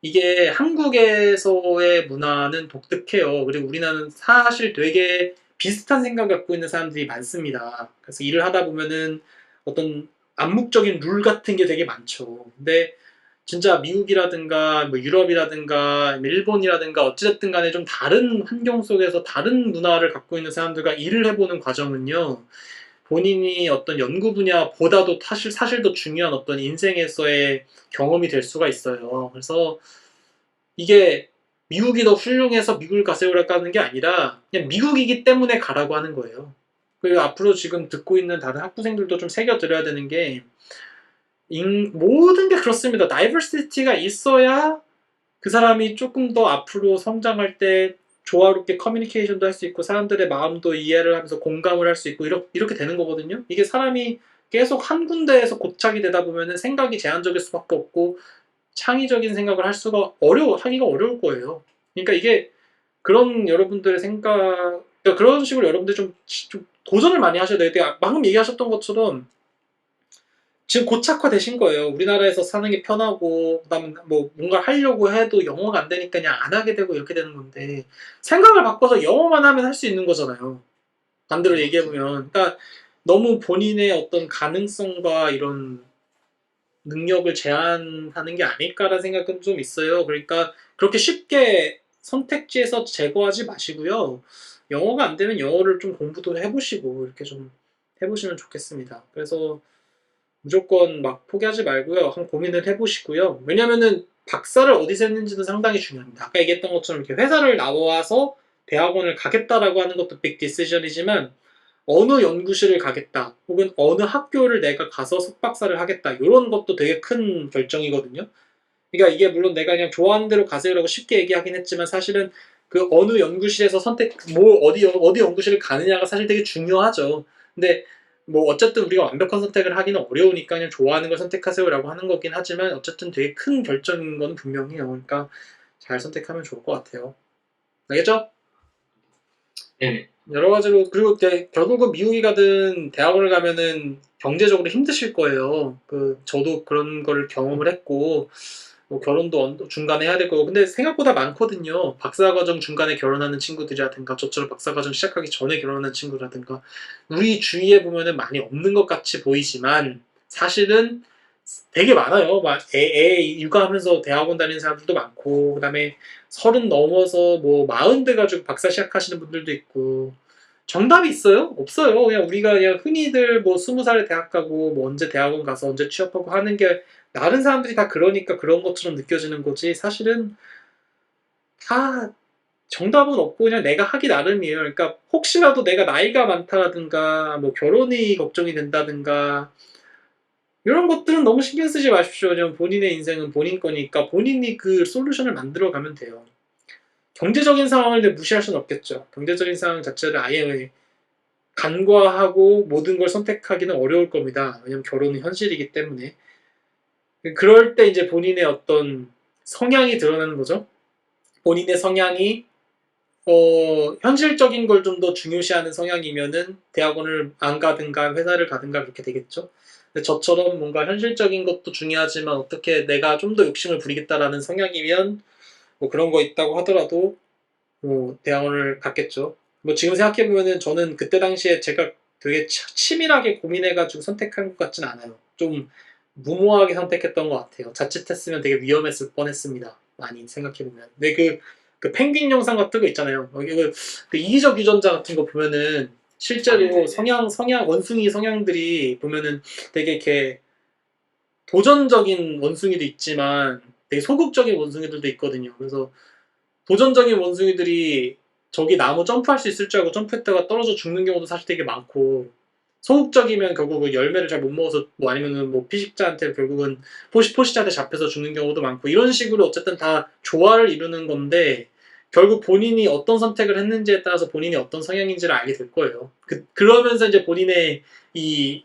이게 한국에서의 문화는 독특해요. 그리고 우리나라는 사실 되게 비슷한 생각을 갖고 있는 사람들이 많습니다. 그래서 일을 하다 보면은 어떤 암묵적인 룰 같은 게 되게 많죠. 근데 진짜 미국이라든가 뭐 유럽이라든가 일본이라든가 어찌됐든 간에 좀 다른 환경 속에서 다른 문화를 갖고 있는 사람들과 일을 해보는 과정은요. 본인이 어떤 연구 분야보다도 사실 더 중요한 어떤 인생에서의 경험이 될 수가 있어요. 그래서 이게 미국이 더 훌륭해서 미국을 가세요라고 하는 게 아니라 그냥 미국이기 때문에 가라고 하는 거예요. 그리고 앞으로 지금 듣고 있는 다른 학부생들도 좀 새겨들어야 되는 게 모든 게 그렇습니다. 다이버시티가 있어야 그 사람이 조금 더 앞으로 성장할 때 조화롭게 커뮤니케이션도 할 수 있고 사람들의 마음도 이해를 하면서 공감을 할 수 있고 이렇게 되는 거거든요. 이게 사람이 계속 한 군데에서 고착이 되다 보면은 생각이 제한적일 수밖에 없고 창의적인 생각을 하기가 어려울 거예요. 그러니까 이게 그런 여러분들의 그러니까 그런 식으로 여러분들이 좀 도전을 많이 하셔야 돼요. 방금 얘기하셨던 것처럼 지금 고착화되신 거예요. 우리나라에서 사는 게 편하고, 그다음에 뭐 뭔가 하려고 해도 영어가 안 되니까 그냥 안 하게 되고 이렇게 되는 건데 생각을 바꿔서 영어만 하면 할 수 있는 거잖아요. 반대로 그렇죠. 얘기해보면, 그러니까 너무 본인의 어떤 가능성과 이런 능력을 제한하는 게 아닐까라는 생각은 좀 있어요. 그러니까 그렇게 쉽게 선택지에서 제거하지 마시고요. 영어가 안 되면 영어를 좀 공부도 해보시고 이렇게 좀 해보시면 좋겠습니다. 그래서 무조건 막 포기하지 말고요. 한번 고민을 해보시고요. 왜냐면은 박사를 어디서 했는지도 상당히 중요합니다. 아까 얘기했던 것처럼 이렇게 회사를 나와서 대학원을 가겠다라고 하는 것도 빅 디시전이지만 어느 연구실을 가겠다 혹은 어느 학교를 내가 가서 석박사를 하겠다 이런 것도 되게 큰 결정이거든요. 그러니까 이게 물론 내가 그냥 좋아하는 대로 가세요라고 쉽게 얘기하긴 했지만 사실은 그 어느 연구실에서 어디 연구실을 가느냐가 사실 되게 중요하죠. 근데 뭐 어쨌든 우리가 완벽한 선택을 하기는 어려우니까 그냥 좋아하는 걸 선택하세요라고 하는 거긴 하지만 어쨌든 되게 큰 결정인 건 분명해요. 그러니까 잘 선택하면 좋을 것 같아요. 알겠죠? 네네. 여러 가지로 그리고 결국은 미국에 가든 대학원을 가면은 경제적으로 힘드실 거예요. 저도 그런 거를 경험을 했고 뭐 결혼도 중간에 해야 될 거고 근데 생각보다 많거든요. 박사과정 중간에 결혼하는 친구들이라든가 저처럼 박사과정 시작하기 전에 결혼하는 친구라든가 우리 주위에 보면은 많이 없는 것 같이 보이지만 사실은 되게 많아요. 막 애 육아하면서 대학원 다니는 사람들도 많고 그다음에 30 넘어서 뭐 40 돼가지고 박사 시작하시는 분들도 있고 정답이 있어요? 없어요. 그냥 우리가 그냥 흔히들 뭐 20살에 대학 가고 뭐 언제 대학원 가서 언제 취업하고 하는 게 다른 사람들이 다 그러니까 그런 것처럼 느껴지는 거지 사실은 다 정답은 없고 그냥 내가 하기 나름이에요. 그러니까 혹시라도 내가 나이가 많다라든가 뭐 결혼이 걱정이 된다든가 이런 것들은 너무 신경 쓰지 마십시오. 그냥 본인의 인생은 본인 거니까 본인이 그 솔루션을 만들어 가면 돼요. 경제적인 상황을 무시할 수는 없겠죠. 경제적인 상황 자체를 아예 간과하고 모든 걸 선택하기는 어려울 겁니다. 왜냐면 결혼은 현실이기 때문에. 그럴 때 이제 본인의 어떤 성향이 드러나는 거죠. 본인의 성향이 현실적인 걸 좀 더 중요시하는 성향이면은 대학원을 안 가든가 회사를 가든가 그렇게 되겠죠. 근데 저처럼 뭔가 현실적인 것도 중요하지만 어떻게 내가 좀 더 욕심을 부리겠다라는 성향이면 뭐 그런 거 있다고 하더라도 뭐 대학원을 갔겠죠. 뭐 지금 생각해 보면은 저는 그때 당시에 제가 되게 치밀하게 고민해가지고 선택한 것 같진 않아요. 좀 무모하게 선택했던 것 같아요. 자칫했으면 되게 위험했을 뻔했습니다. 많이 생각해 보면. 근데 그 펭귄 영상 같은 거 있잖아요. 여기 그 이기적 유전자 같은 거 보면은 실제로 네네네. 성향 원숭이 성향들이 보면은 되게 이렇게 도전적인 원숭이도 있지만 되게 소극적인 원숭이들도 있거든요. 그래서 도전적인 원숭이들이 저기 나무 점프할 수 있을 줄 알고 점프했다가 떨어져 죽는 경우도 사실 되게 많고, 소극적이면 결국은 열매를 잘 못 먹어서 뭐 아니면은 뭐 피식자한테 결국은 포식자한테 잡혀서 죽는 경우도 많고, 이런 식으로 어쨌든 다 조화를 이루는 건데 결국 본인이 어떤 선택을 했는지에 따라서 본인이 어떤 성향인지를 알게 될 거예요. 그러면서 이제 이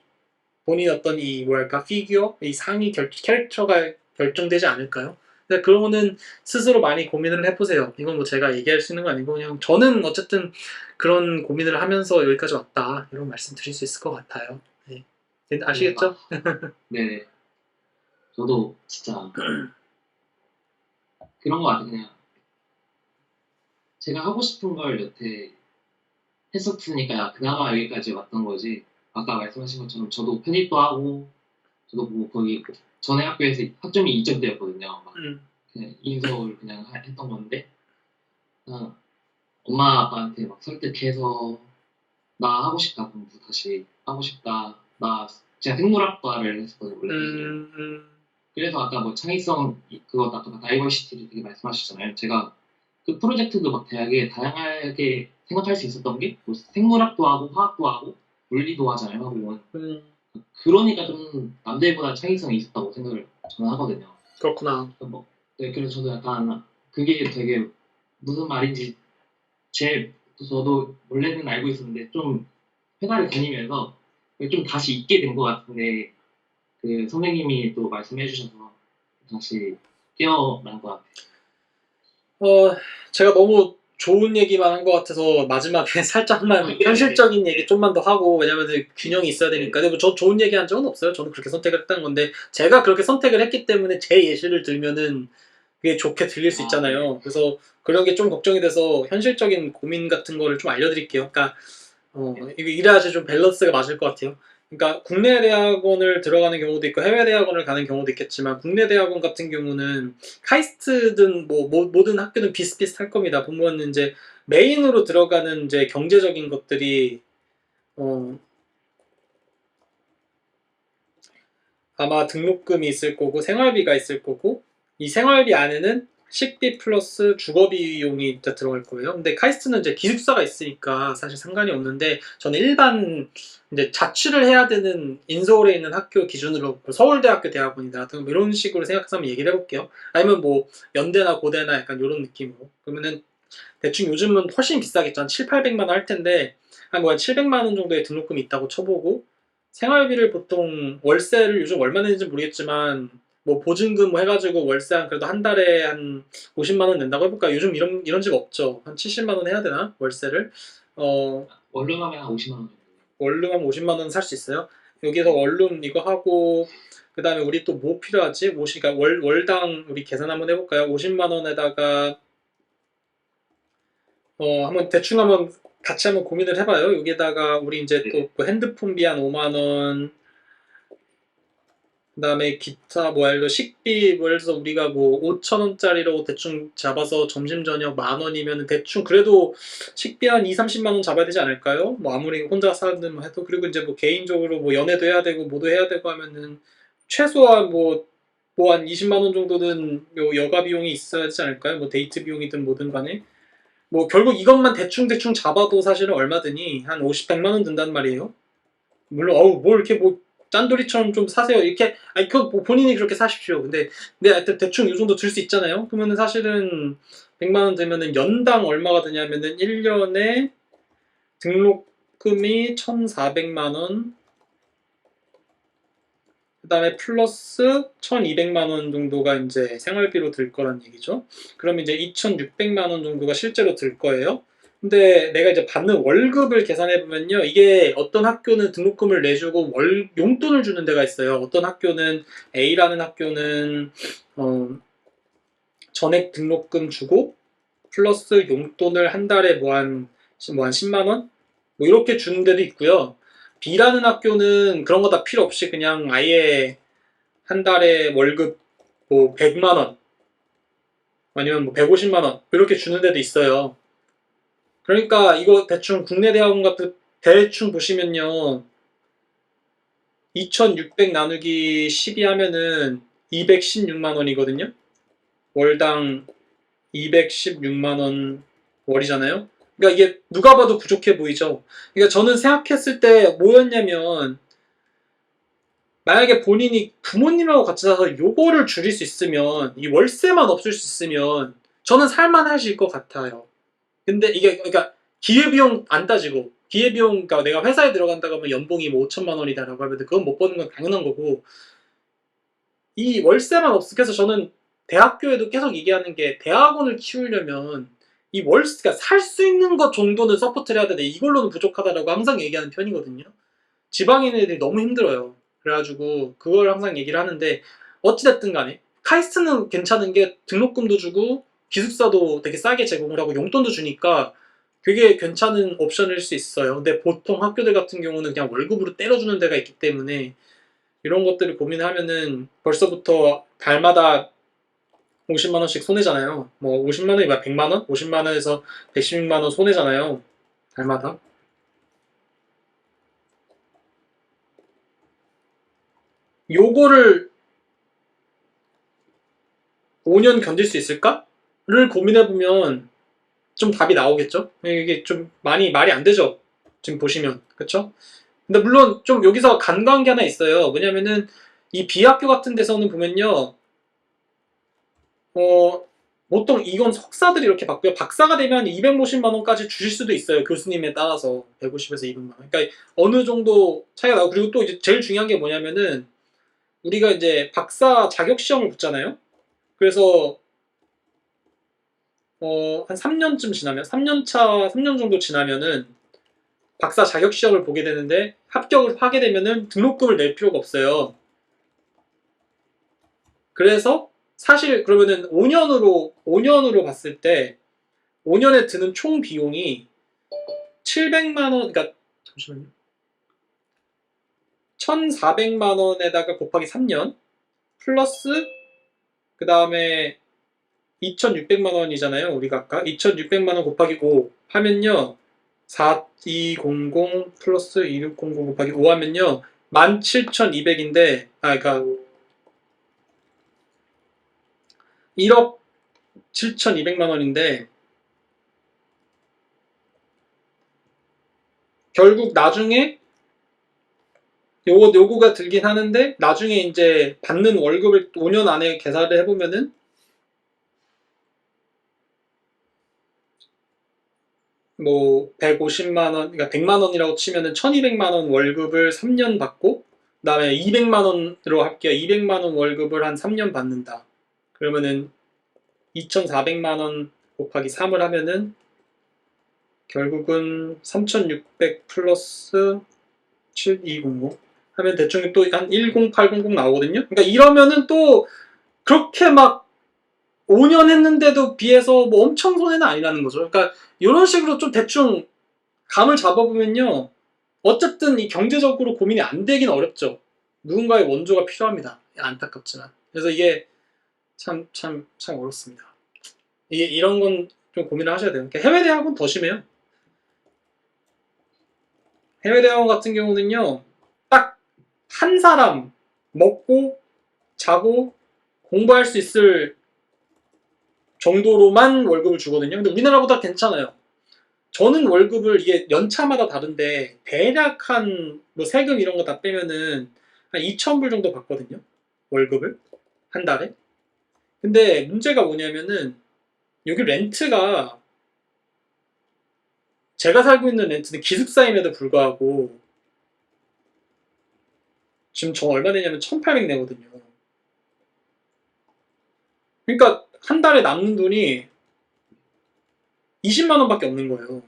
본인 어떤 이 뭐랄까 피규어 이 상위 캐릭터가 결정되지 않을까요? 근데 그런 거는 스스로 많이 고민을 해보세요. 이건 뭐 제가 얘기할 수 있는 거 아니고 그냥 저는 어쨌든 그런 고민을 하면서 여기까지 왔다 이런 말씀 드릴 수 있을 것 같아요. 네. 네, 아시겠죠? 네네. 저도 진짜 그런 거 같아요. 그냥 제가 하고 싶은 걸 여태 했었으니까 그나마 여기까지 왔던 거지. 아까 말씀하신 것처럼 저도 편입도 하고, 저도 뭐 거기 전에 학교에서 학점이 2점대였거든요. 막 음, 그냥 인서울 그냥 했던 건데, 그냥 엄마 아빠한테 막 설득해서 나 하고 싶다 공부 다시 하고 싶다. 나 제가 생물학과를 했었거든요 원래 사실은. 음, 음, 그래서 아까 뭐 창의성 그거 아까 다이버시티를 되게 말씀하셨잖아요. 제가 그 프로젝트도 막 대학에 다양하게 생각할 수 있었던 게뭐 생물학도 하고 화학도 하고 물리도 하잖아요 화학은. 음, 그러니까 좀 남들보다 창의성이 있었다고 생각을 저는 하거든요. 그렇구나. 뭐, 네, 그래서 저도 약간 그게 되게 무슨 말인지 저도 원래는 알고 있었는데 좀 회사를 다니면서 좀 다시 잊게 된 것 같은데 그 선생님이 또 말씀해 주셔서 다시 깨어난 것 같아요. 어, 제가 너무 좋은 얘기만 한 것 같아서 마지막에 살짝만 네네네. 현실적인 얘기 좀만 더 하고, 왜냐면 균형이 있어야 네. 되니까. 근데 뭐저 좋은 얘기 한 적은 없어요. 저는 그렇게 선택을 했다는 건데, 제가 그렇게 선택을 했기 때문에 제 예시를 들면은 그게 좋게 들릴 수 아, 네. 있잖아요. 그래서 그런 게 좀 걱정이 돼서 현실적인 고민 같은 거를 좀 알려드릴게요. 그러니까 네. 이거 이래야지 좀 밸런스가 맞을 것 같아요. 그러니까 국내 대학원을 들어가는 경우도 있고 해외 대학원을 가는 경우도 있겠지만, 국내 대학원 같은 경우는 카이스트든 뭐 모든 학교는 비슷비슷할 겁니다. 보면 이제 메인으로 들어가는 이제 경제적인 것들이 어, 아마 등록금이 있을 거고 생활비가 있을 거고, 이 생활비 안에는 식비 플러스 주거비용이 이제 들어갈 거예요. 근데 카이스트는 이제 기숙사가 있으니까 사실 상관이 없는데, 저는 일반 이제 자취를 해야 되는 인서울에 있는 학교 기준으로 서울대학교 대학원이다 등 이런 식으로 생각해서 한번 얘기를 해볼게요. 아니면 뭐 연대나 고대나 약간 이런 느낌으로. 그러면은 대충 요즘은 훨씬 비싸겠죠. 한 7, 800만 원 할 텐데 한 뭐 한 700만 원 정도의 등록금이 있다고 쳐보고, 생활비를 보통 월세를 요즘 얼마 내는지 모르겠지만 뭐 보증금 뭐 해가지고 월세 한 그래도 한 달에 한 50만 원 낸다고 해볼까? 요즘 이런 집 없죠. 한 70만 원 해야 되나? 월세를. 어, 원룸 하면 한 50만 원 정도. 원룸 한 50만 원 살 수 있어요. 여기서 원룸 이거 하고 그 다음에 우리 또 뭐 필요하지? 그러니까 월당 우리 계산 한번 해볼까요? 50만 원에다가 한번 대충 한번 같이 한번 고민을 해봐요. 여기다가 우리 이제 네. 또뭐 핸드폰비 한 5만 원, 그다음에 기타 뭐 예를 들어 식비 뭐 예를 들어서 우리가 뭐 5천 원짜리로 대충 잡아서 점심 저녁 만 원이면 대충 그래도 식비 한 2, 30만 원 잡아야 되지 않을까요? 뭐 아무리 혼자 사는 해도. 그리고 이제 뭐 개인적으로 뭐 연애도 해야 되고 뭐도 해야 되고 하면은 최소한 뭐 한 20만 원 정도는 요 여가 비용이 있어야 되지 않을까요? 뭐 데이트 비용이든 뭐든 간에. 뭐 결국 이것만 대충 잡아도 사실은 얼마드니 한 50, 100만 원 든단 말이에요. 물론 뭐 이렇게 뭐 짠돌이처럼 좀 사세요. 이렇게 아니 뭐 본인이 그렇게 사십시오. 근데 하여튼 대충 이 정도 들 수 있잖아요. 그러면은 사실은 100만 원 되면은 연당 얼마가 드냐면은 1년에 등록금이 1,400만 원, 그 다음에 플러스 1200만 원 정도가 이제 생활비로 들 거란 얘기죠. 그럼 이제 2600만 원 정도가 실제로 들 거예요. 근데 내가 이제 받는 월급을 계산해 보면요, 이게 어떤 학교는 등록금을 내주고 용돈을 주는 데가 있어요. 어떤 학교는 A라는 학교는 전액 등록금 주고 플러스 용돈을 한 달에 뭐 한 10만 원? 뭐 이렇게 주는 데도 있고요. B라는 학교는 그런 거 다 필요 없이 그냥 아예 한 달에 월급 뭐 100만 원 아니면 뭐 150만 원 이렇게 주는 데도 있어요. 그러니까 이거 대충 국내 대학원 같은 대충 보시면요. 2600 나누기 12 하면은 216만 원이거든요. 월당 216만 원 월이잖아요. 그러니까 이게 누가 봐도 부족해 보이죠. 그러니까 저는 생각했을 때 뭐였냐면, 만약에 본인이 부모님하고 같이 살아서 요거를 줄일 수 있으면, 이 월세만 없을 수 있으면 저는 살만하실 것 같아요. 근데 이게 그러니까 기회비용 안 따지고, 기회비용, 그러니까 내가 회사에 들어간다고 하면 연봉이 뭐 5천만 원이다라고 하면 그건 못 버는 건 당연한 거고, 이 월세만 없어서 저는 대학교에도 계속 얘기하는 게, 대학원을 키우려면 이 월세, 그러니까 살 수 있는 것 정도는 서포트를 해야 되는데 이걸로는 부족하다라고 항상 얘기하는 편이거든요. 지방인 애들이 너무 힘들어요. 그래가지고 그걸 항상 얘기를 하는데, 어찌됐든 간에 카이스트는 괜찮은 게 등록금도 주고 기숙사도 되게 싸게 제공을 하고 용돈도 주니까 되게 괜찮은 옵션일 수 있어요. 근데 보통 학교들 같은 경우는 그냥 월급으로 때려주는 데가 있기 때문에 이런 것들을 고민하면은 벌써부터 달마다 50만 원씩 손해잖아요. 뭐 50만 원이 막 100만 원? 50만 원에서 116만 원 손해잖아요. 달마다. 요거를 5년 견딜 수 있을까?를 고민해보면 좀 답이 나오겠죠? 이게 좀 많이 말이 안 되죠? 지금 보시면. 그쵸? 근데 물론 좀 여기서 간과한 게 하나 있어요. 뭐냐면은 이 B학교 같은 데서는 보면요. 어, 보통 이건 석사들이 이렇게 받고요. 박사가 되면 250만 원까지 주실 수도 있어요. 교수님에 따라서 150에서 200만 원. 그러니까 어느 정도 차이가 나고, 그리고 또 이제 제일 중요한 게 뭐냐면은 우리가 이제 박사 자격 시험을 붙잖아요. 그래서 한 3년쯤 지나면, 3년 차, 3년 정도 지나면은 박사 자격 시험을 보게 되는데, 합격을 하게 되면은 등록금을 낼 필요가 없어요. 그래서 사실 그러면은 5년으로 봤을 때 5년에 드는 총 비용이 700만 원, 그러니까 잠시만요. 1,400만 원에다가 곱하기 3년 플러스 그 다음에 2,600만 원이잖아요. 우리가 아까 2,600만 원 곱하기 5 하면요. 4200 플러스 2600 곱하기 5 하면요. 17,200인데, 그러니까 1억 7,200만 원인데, 결국 나중에 요거가 들긴 하는데, 나중에 이제 받는 월급을 5년 안에 계산을 해보면은 뭐 150만 원, 그러니까 100만 원이라고 치면은 1,200만 원 월급을 3년 받고, 그다음에 200만 원으로 할게요. 200만 원 월급을 한 3년 받는다. 그러면은 2,400만 원 곱하기 3을 하면은 결국은 3,600 플러스 7200 하면 대충 또 한 10800 나오거든요. 그러니까 이러면은 또 그렇게 막 5년 했는데도 비해서 뭐 엄청 손해는 아니라는 거죠. 그러니까 이런 식으로 좀 대충 감을 잡아보면요. 어쨌든 이 경제적으로 고민이 안 되긴 어렵죠. 누군가의 원조가 필요합니다. 안타깝지만. 그래서 이게 참 어렵습니다. 이게 이런 건 좀 고민을 하셔야 돼요. 그러니까 해외 대학은 더 심해요. 해외 대학원 같은 경우는요. 딱 한 사람 먹고 자고 공부할 수 있을 정도로만 월급을 주거든요. 근데 우리나라보다 괜찮아요. 저는 월급을, 이게 연차마다 다른데 대략 한 뭐 세금 이런 거 다 빼면은 한 2,000불 정도 받거든요. 월급을 한 달에. 근데 문제가 뭐냐면은 여기 렌트가, 제가 살고 있는 렌트는 기숙사임에도 불구하고 지금 저 얼마 내냐면 1,800 내거든요. 그러니까 한 달에 남는 돈이 20만 원밖에 없는 거예요.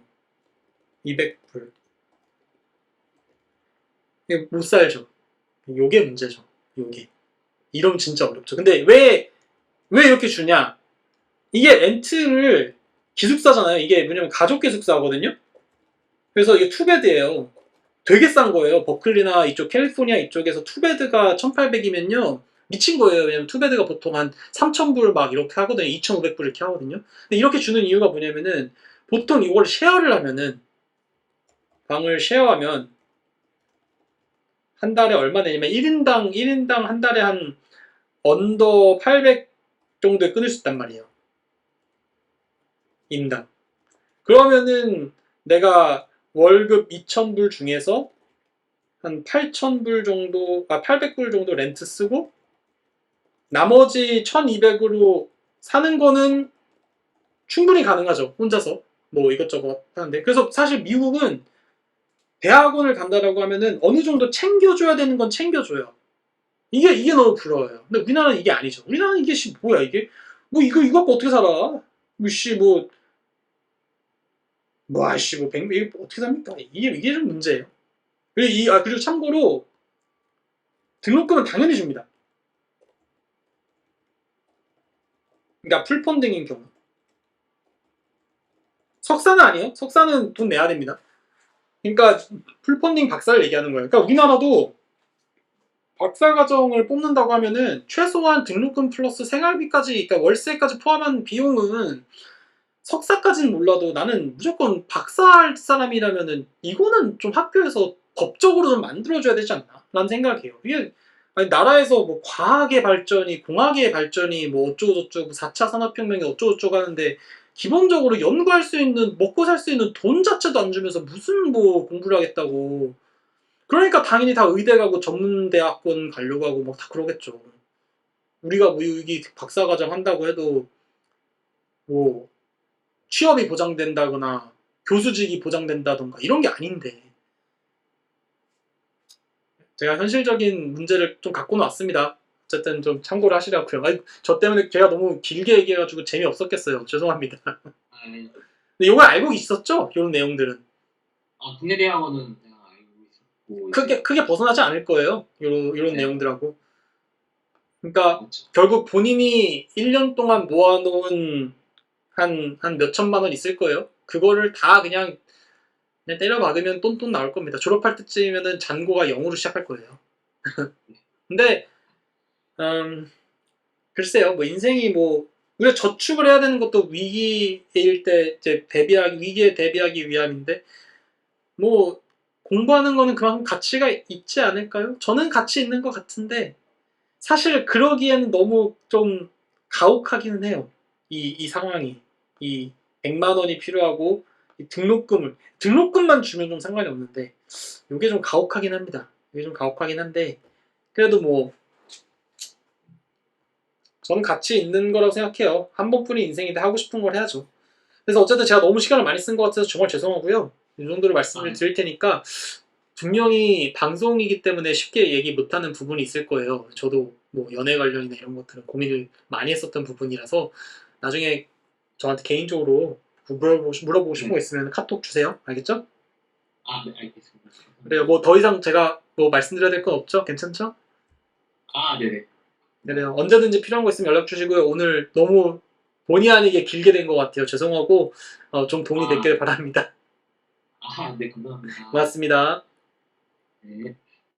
200불. 못 살죠. 요게 문제죠. 요게. 이러면 진짜 어렵죠. 근데 왜 이렇게 주냐? 이게 렌트를 기숙사잖아요. 이게 뭐냐면 가족 기숙사거든요. 그래서 이게 투베드예요. 되게 싼 거예요. 버클리나 이쪽 캘리포니아 이쪽에서 투베드가 1,800이면요. 미친 거예요. 왜냐면 투베드가 보통 한 3,000불 막 이렇게 하거든요. 2,500불 이렇게 하거든요. 근데 이렇게 주는 이유가 뭐냐면은 보통 이걸 쉐어를 하면은 방을 쉐어하면 한 달에 얼마 내냐면 1인당 한 달에 한 언더 800 정도에 끊을 수 있단 말이에요. 인당. 그러면은 내가 월급 2,000불 중에서 한 8,000불 정도, 800불 정도 렌트 쓰고 나머지 1,200으로 사는 거는 충분히 가능하죠. 혼자서. 뭐 이것저것 하는데. 그래서 사실 미국은 대학원을 간다라고 하면은 어느 정도 챙겨줘야 되는 건 챙겨줘요. 이게 너무 부러워요. 근데 우리나라는 이게 아니죠. 우리나라는 이게 뭐야 이게? 뭐 이거 갖고 어떻게 살아? 아씨 뭐 100, 이게 어떻게 삽니까? 이게 좀 문제예요. 그리고 참고로 등록금은 당연히 줍니다. 그러니까 풀펀딩인 경우. 석사는 아니에요. 석사는 돈 내야 됩니다. 그러니까 풀펀딩 박사를 얘기하는 거예요. 그러니까 우리나라도 박사과정을 뽑는다고 하면은 최소한 등록금 플러스 생활비까지, 그러니까 월세까지 포함한 비용은 석사까지는 몰라도 나는 무조건 박사할 사람이라면은 이거는 좀 학교에서 법적으로 좀 만들어줘야 되지 않나? 라는 생각이에요. 이게 아니, 나라에서 뭐 과학의 발전이, 공학의 발전이 뭐 어쩌고저쩌고 4차 산업혁명이 어쩌고저쩌고 하는데 기본적으로 연구할 수 있는, 먹고 살 수 있는 돈 자체도 안 주면서 무슨 뭐 공부를 하겠다고. 그러니까 당연히 다 의대 가고 전문대학원 가려고 하고 막 다 그러겠죠. 우리가 뭐 여기 박사과정 한다고 해도 뭐 취업이 보장된다거나 교수직이 보장된다던가 이런 게 아닌데 제가 현실적인 문제를 좀 갖고는 왔습니다. 어쨌든 좀 참고를 하시라고요. 아니, 저 때문에 제가 너무 길게 얘기해가지고 재미없었겠어요. 죄송합니다. 아, 네. 근데 이걸 알고 있었죠? 이런 내용들은. 국내 대학원은 내가 알고 있었고 크게 벗어나지 않을 거예요. 이런 네. 내용들하고. 그러니까 그렇죠. 결국 본인이 1년 동안 모아놓은 한 몇천만 원 있을 거예요. 그거를 다 그냥 때려 박으면 똔똔 나올 겁니다. 졸업할 때쯤이면은 잔고가 0으로 시작할 거예요. 근데 글쎄요, 뭐 인생이 뭐 우리가 저축을 해야 되는 것도 위기일 때 이제 위기에 대비하기 위함인데 뭐 공부하는 거는 그만큼 가치가 있지 않을까요? 저는 가치 있는 것 같은데 사실 그러기에는 너무 좀 가혹하기는 해요. 이 상황이 이 100만 원이 필요하고 이 등록금만 주면 좀 상관이 없는데 이게 좀 가혹하긴 합니다. 이게 좀 가혹하긴 한데 그래도 뭐 저는 가치 있는 거라고 생각해요. 한 번뿐인 인생인데 하고 싶은 걸 해야죠. 그래서 어쨌든 제가 너무 시간을 많이 쓴 것 같아서 정말 죄송하고요. 이 정도로 말씀을 드릴 테니까 분명히 방송이기 때문에 쉽게 얘기 못하는 부분이 있을 거예요. 저도 뭐 연애 관련이나 이런 것들은 고민을 많이 했었던 부분이라서 나중에 저한테 개인적으로 물어보고 싶은 거 있으면 카톡 주세요. 알겠죠? 네, 알겠습니다. 그래요. 뭐 더 이상 제가 뭐 말씀드려야 될 건 없죠? 괜찮죠? 네네. 그래요. 언제든지 필요한 거 있으면 연락 주시고요. 오늘 너무 본의 아니게 길게 된 것 같아요. 죄송하고 좀 도움이 됐길 바랍니다. 네, 감사합니다. 고맙습니다. 네.